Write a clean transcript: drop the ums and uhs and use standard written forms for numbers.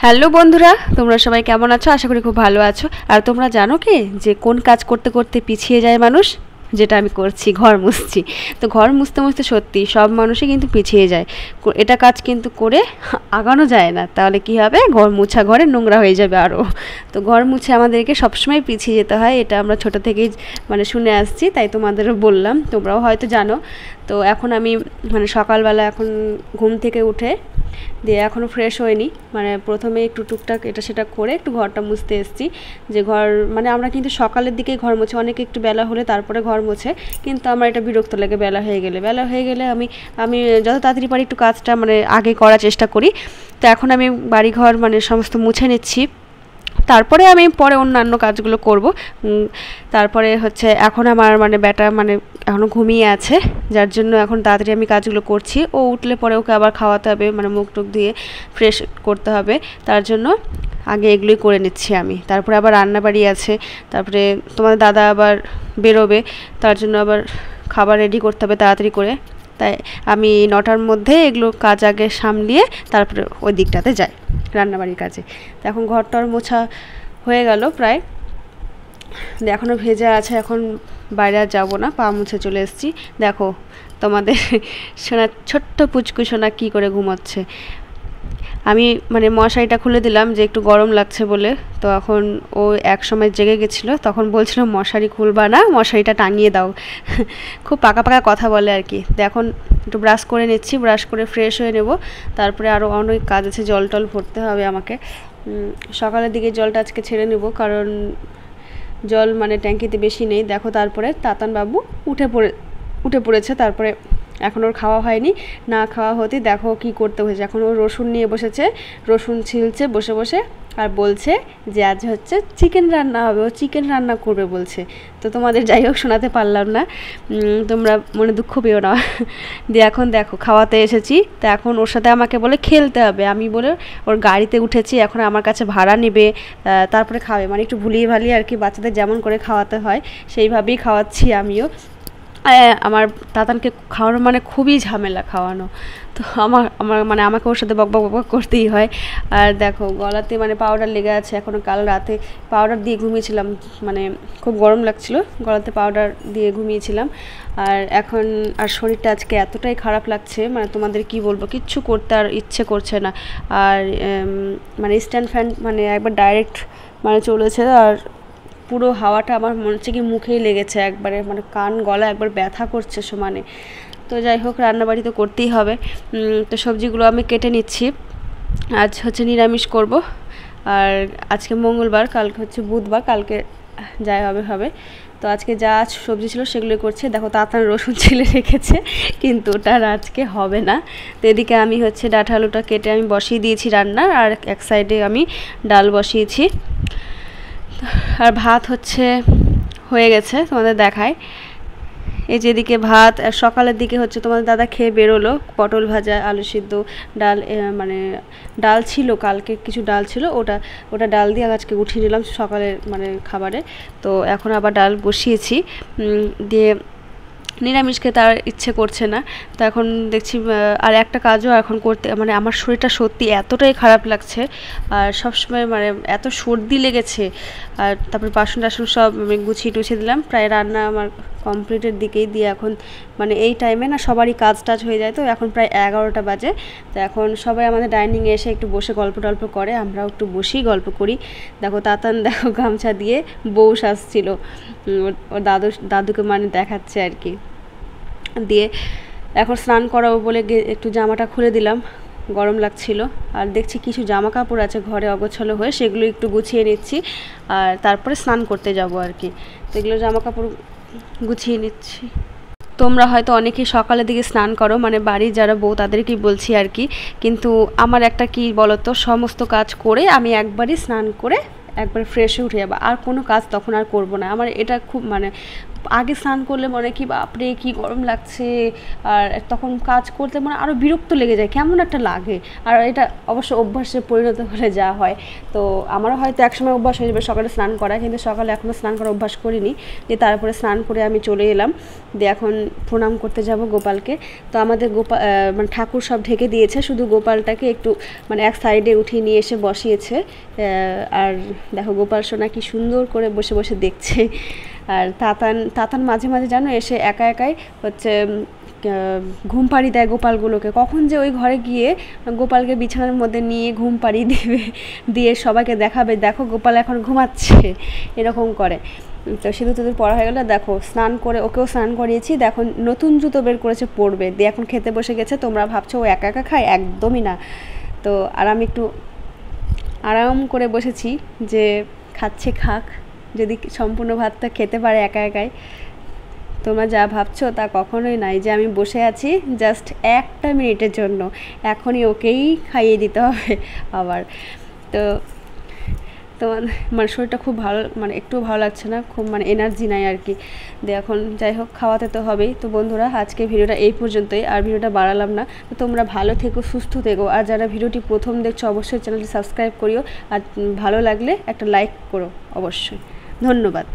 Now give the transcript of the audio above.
Hello বন্ধুরা, তোমরা সবাই কেমন আছো? আশা করি খুব ভালো আছো। আর তোমরা জানো কি যে কোন কাজ করতে করতে পিছিয়ে যায় মানুষ? যেটা আমি করছি, ঘর মুছছি। তো ঘর মুছতে মুছতে সত্যি সব মানুষই কিন্তু পিছিয়ে যায়। এটা কাজ কিন্তু করে আগানো যায় না, তাহলে কি হবে? ঘর মুছা ঘরে নোংরা হয়ে যাবে আরও। তো ঘর মুছে আমাদেরকে সবসময় পিছিয়ে যেতে হয়, এটা আমরা ছোটো থেকেই শুনে আসছি, তাই তোমাদেরও বললাম, তোমরাও হয়তো জানো। তো এখন আমি সকালবেলা এখন ঘুম থেকে উঠে দিয়ে এখনও ফ্রেশ হয়নি, প্রথমে একটু টুকটাক এটা সেটা করে একটু ঘরটা মুছতে এসেছি। যে ঘর আমরা কিন্তু সকালের দিকেই ঘর মুছে, অনেকে একটু বেলা হলে তারপরে ঘর মুছে, কিন্তু আমার এটা বিরক্ত লাগে বেলা হয়ে গেলে আমি যত তাড়াতাড়ি পারি একটু কাজটা আগে করার চেষ্টা করি। তো এখন আমি বাড়িঘর সমস্ত মুছে নিচ্ছি, তারপরে আমি পরে অন্যান্য কাজগুলো করব। তারপরে হচ্ছে এখন আমার ব্যাটা এখনও ঘুমিয়ে আছে, যার জন্য এখন তাড়াতাড়ি আমি কাজগুলো করছি। ও উঠলে পরে ওকে আবার খাওয়াতে হবে, মুখ টুক দিয়ে ফ্রেশ করতে হবে, তার জন্য আগে এগুলোই করে নিচ্ছি আমি। তারপরে আবার রান্নাবাড়ি আছে, তারপরে তোমার দাদা আবার বেরোবে, তার জন্য আবার খাবার রেডি করতে হবে তাড়াতাড়ি করে। তাই আমি 9টার মধ্যে এগুলো কাজ আগে সামলিয়ে তারপরে ওই দিকটাতে যাই রান্নাবাড়ির কাজে। তো এখন ঘরটার মোছা হয়ে গেল প্রায়, এখনও ভেজা আছে, এখন বাইরে আর যাবো না, পা মুছে চলে এসেছি। দেখো তোমাদের সোনা, ছোট্ট পুচকু সোনা কী করে ঘুমাচ্ছে। আমি মশারিটা খুলে দিলাম যে একটু গরম লাগছে বলে। তো এখন ও এক সময় জেগে গেছিলো, তখন বলছিল মশারি খুলবা না, মশারিটা টাঙিয়ে দাও। খুব পাকা পাকা কথা বলে আর কি। তো এখন একটু ব্রাশ করে নিচ্ছি, ব্রাশ করে ফ্রেশ হয়ে নেব, তারপরে আরও অনেক কাজ আছে, জল টল ভরতে হবে আমাকে। সকালের দিকে জলটা আজকে ছেড়ে নেব, কারণ জল ট্যাঙ্কিতে বেশি নেই। দেখো তারপরে তাতান বাবু উঠে পড়েছে, তারপরে এখন ওর খাওয়া হয়নি, না খাওয়া হতে দেখো কি করতে হয়েছে। এখন ও রসুন নিয়ে বসেছে, রসুন ছিলছে বসে বসে, আর বলছে যে আজ হচ্ছে চিকেন রান্না হবে, ও চিকেন রান্না করবে বলছে। তো তোমাদের যাই হোক শোনাতে পারলাম না, তোমরা মনে দুঃখ পেও না। দিয়ে এখন দেখো খাওয়াতে এসেছি, তো এখন ওর সাথে আমাকে বলে খেলতে হবে। আমি বলে ওর গাড়িতে উঠেছি, এখন আমার কাছে ভাড়া নেবে, তারপরে খাবে, একটু ভুলিয়ে ভালিয়ে আর কি, বাচ্চাদের যেমন করে খাওয়াতে হয় সেইভাবেই খাওয়াচ্ছি আমিও। আমার তাতানকে খাওয়ানো খুবই ঝামেলা খাওয়ানো। তো আমার আমাকে ওর সাথে বকবক বকবক করতেই হয়। আর দেখো গলাতে পাউডার লেগে আছে, এখনও কাল রাতে পাউডার দিয়ে ঘুমিয়েছিলাম, খুব গরম লাগছিল, গলাতে পাউডার দিয়ে ঘুমিয়েছিলাম। আর এখন আর শরীরটা আজকে এতটাই খারাপ লাগছে, তোমাদের কি বলবো, কিচ্ছু করতে আর ইচ্ছে করছে না। আর স্ট্যান্ড ফ্যান একবার ডাইরেক্ট চলেছে, আর পুরো হাওয়াটা আমার মনে হচ্ছে কি মুখেই লেগেছে একবারে, কান গলা একবার ব্যথা করছে সমানে। তো যাই হোক রান্নাবাড়ি তো করতেই হবে। তো সবজিগুলো আমি কেটে নিচ্ছি, আজ হচ্ছে নিরামিষ করব। আর আজকে মঙ্গলবার, কালকে হচ্ছে বুধবার, কালকে যাই হবে। তো আজকে যা সবজি ছিল সেগুলোই করছে। দেখো তাড়াতাড়ি রসুন ছিলে রেখেছে, কিন্তু ওটা আর আজকে হবে না। তো এদিকে আমি হচ্ছে ডাঁটা আলুটা কেটে আমি বসিয়ে দিয়েছি রান্না, আর এক সাইডে আমি ডাল বসিয়েছি। আর ভাত হচ্ছে হয়ে গেছে, তোমাদের দেখায়। এই যেদিকে ভাত, আর সকালের দিকে হচ্ছে তোমাদের দাদা খেয়ে বেরোলো, পটল ভাজা, আলু সিদ্ধ, ডাল, ডাল ছিল কালকে, কিছু ডাল ছিল, ওটা ডাল দিয়ে আজকে উঠিয়ে নিলাম সকালের খাবারে। তো এখন আবার ডাল বসিয়েছি, দিয়ে নিরামিষ খেতে আর ইচ্ছে করছে না। তো এখন দেখছি আর একটা কাজও এখন করতে, আমার শরীরটা সত্যি এতটাই খারাপ লাগছে, আর সবসময় এত সর্দি লেগেছে। আর তারপরে বাসন টাসন সব গুছিয়ে টুছিয়ে দিলাম, প্রায় রান্না আমার কমপ্লিটের দিকেই। দিয়ে এখন এই টাইমে না সবারই কাজ টাজ হয়ে যায়, তো এখন প্রায় 11টা বাজে। তো এখন সবাই আমাদের ডাইনিংয়ে এসে একটু বসে গল্প টল্প করে, আমরাও একটু বসি গল্প করি। দেখো তাতান দেখো গামছা দিয়ে বউ সাজছিল, ওর দাদুকে দেখাচ্ছে আর কি। দিয়ে এখন স্নান করাবো বলে একটু জামাটা খুলে দিলাম, গরম লাগছিল। আর দেখছি কিছু জামা কাপড় আছে ঘরে অগোছালো হয়ে, সেগুলো একটু গুছিয়ে নিচ্ছি, আর তারপরে স্নান করতে যাব আর কি। তো এগুলো জামা কাপড় গুছিয়ে নিচ্ছি। তোমরা হয়তো অনেকেই সকালের দিকে স্নান করো, বাড়ির যারা বউ তাদেরকেই বলছি আর কি। কিন্তু আমার একটা কি বলতো, সমস্ত কাজ করে আমি একবারই স্নান করে একবার ফ্রেশ হয়ে উঠে যাবো, আর কোনো কাজ তখন আর করব না। আমার এটা খুব আগে স্নান করলে মনে কি বাপরে কি গরম লাগছে, আর তখন কাজ করতে মানে আরও বিরক্ত লেগে যায়, কেমন একটা লাগে। আর এটা অবশ্য অভ্যাসে পরিণত হলে যা হয়, তো আমারও হয়তো একসময় অভ্যাস হয়ে যাবে সকালে স্নান করা, কিন্তু সকালে এখনও স্নান করা অভ্যাস করিনি। দিয়ে তারপরে স্নান করে আমি চলে এলাম, দিয়ে এখন প্রণাম করতে যাব গোপালকে। তো আমাদের গোপাল মানে ঠাকুর সব ঢেকে দিয়েছে, শুধু গোপালটাকে একটু মানে এক সাইডে উঠিয়ে নিয়ে এসে বসিয়েছে। আর দেখো গোপাল সোনা কি সুন্দর করে বসে বসে দেখছে। আর তাতান মাঝে মাঝে জানো এসে একা একাই হচ্ছে ঘুম পাড়ি দেয় গোপালগুলোকে, কখন যে ওই ঘরে গিয়ে গোপালকে বিছানার মধ্যে নিয়ে ঘুম পাড়িয়ে দেবে, দিয়ে সবাইকে দেখাবে দেখো গোপাল এখন ঘুমাচ্ছে, এরকম করে। তো সিঁদুর টিঁদুর পরা হয়ে গেলে দেখো স্নান করে ওকেও স্নান করিয়েছি, দেখো নতুন জুতো বের করেছে পরবে, দিয়ে এখন খেতে বসে গেছে। তোমরা ভাবছো ও একা একা খায়, একদমই না। তো আর আমি একটু আরাম করে বসেছি যে খাচ্ছে খাক, যদি সম্পূর্ণ ভাতটা খেতে পারে একা একাই। তোমরা যা ভাবছো তা কখনোই নাই, যে আমি বসে আছি জাস্ট একটা মিনিটের জন্য, এখনই ওকেই খাইয়ে দিতে হবে আবার। তো তোমার মানে শরীরটা খুব ভালো, মানে একটু ভালো লাগছে না, খুব মানে এনার্জি নাই আর কি। দিয়ে এখন যাই হোক খাওয়াতে তো হবেই। তো বন্ধুরা আজকে ভিডিওটা এই পর্যন্তই, আর ভিডিওটা বাড়ালাম না। তো তোমরা ভালো থেকো, সুস্থ থেকো, আর যারা ভিডিওটি প্রথম দেখছো অবশ্যই চ্যানেলটি সাবস্ক্রাইব করিও, আর ভালো লাগলে একটা লাইক করো অবশ্যই। ধন্যবাদ।